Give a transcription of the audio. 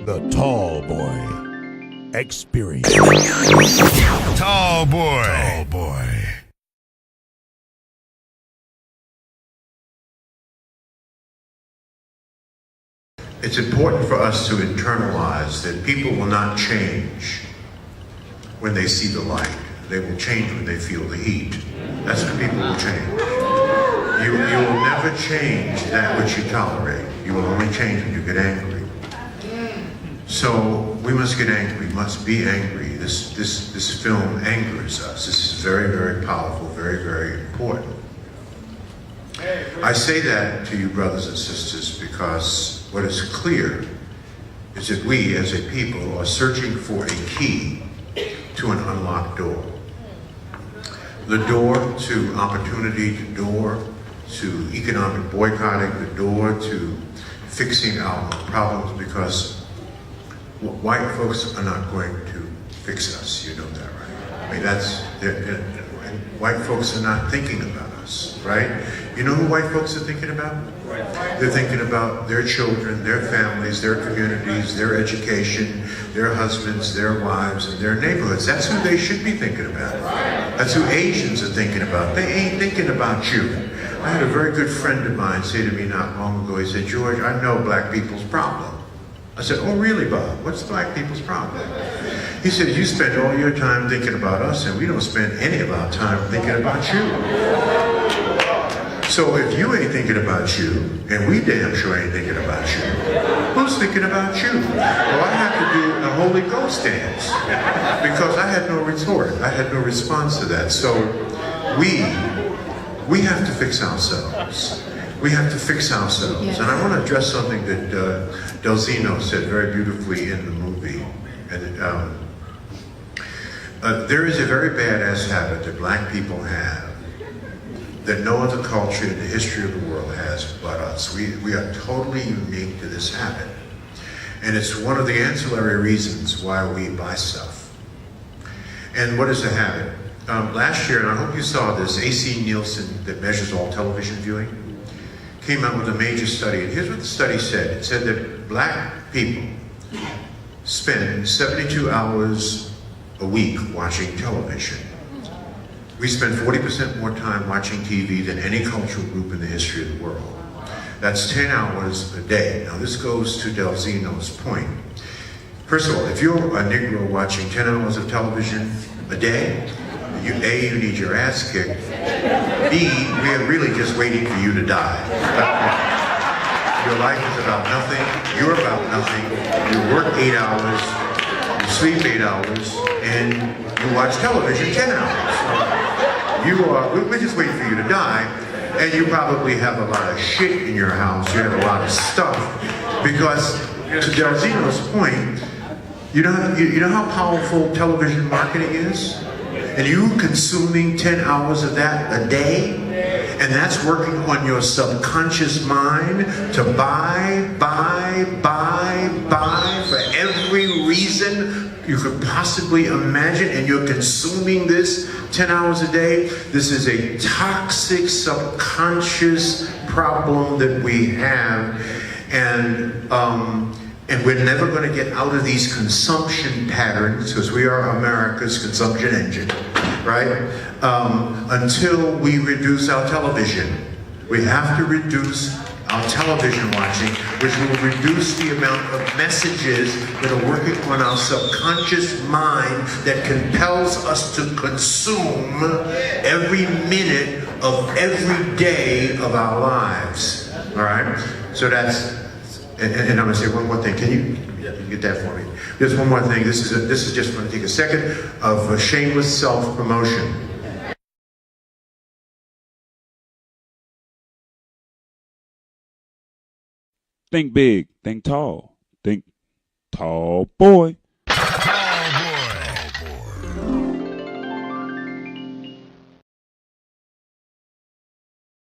The Tall Boy Experience. Tall boy. Tall Boy. It's important for us to internalize that people will not change when they see the light. They will change when they feel the heat. That's when people will change. You will never change that which you tolerate. You will only change when you get angry. So we must get angry, we must be angry. This film angers us. This is very, very powerful, very, very important. I say that to you, brothers and sisters, because what is clear is that we, as a people, are searching for a key to an unlocked door. The door to opportunity, the door to economic boycotting, the door to fixing our problems, because white folks are not going to fix us. You know that, right? I mean, white folks are not thinking about us, right? You know who white folks are thinking about? They're thinking about their children, their families, their communities, their education, their husbands, their wives, and their neighborhoods. That's who they should be thinking about. That's who Asians are thinking about. They ain't thinking about you. I had a very good friend of mine say to me not long ago, he said, "George, I know black people's problem." I said, "Oh, really, Bob? What's black people's problem?" He said, "You spend all your time thinking about us, and we don't spend any of our time thinking about you. So if you ain't thinking about you, and we damn sure ain't thinking about you, who's thinking about you?" Well, I had to do a Holy Ghost dance, because I had no retort. I had no response to that. So we have to fix ourselves. We have to fix ourselves. Yes. And I want to address something that Delzino said very beautifully in the movie. And there is a very badass habit that black people have that no other culture in the history of the world has but us. We are totally unique to this habit. And it's one of the ancillary reasons why we buy stuff. And what is the habit? Last year, and I hope you saw this, A.C. Nielsen, that measures all television viewing, came out with a major study. And here's what the study said. It said that black people spend 72 hours a week watching television. We spend 40% more time watching TV than any cultural group in the history of the world. That's 10 hours a day. Now this goes to Delzino's point. First of all, if you're a Negro watching 10 hours of television a day, A, you need your ass kicked. B, we are really just waiting for you to die. Your life is about nothing. You're about nothing. You work 8 hours, you sleep 8 hours, and you watch television 10 hours. We're just waiting for you to die, and you probably have a lot of shit in your house. You have a lot of stuff. Because, to Delzino's point, you know how powerful television marketing is? And you consuming 10 hours of that a day, and that's working on your subconscious mind to buy for every reason you could possibly imagine, and you're consuming this 10 hours a day. This is a toxic subconscious problem that we have, and we're never going to get out of these consumption patterns, because we are America's consumption engine, right? Until we reduce our television. We have to reduce our television watching, which will reduce the amount of messages that are working on our subconscious mind that compels us to consume every minute of every day of our lives. All right? So that's, and I'm going to say one more thing. Can you get that for me? Just one more thing. This is just going to take a second of shameless self-promotion. Think big, think tall, think tall boy.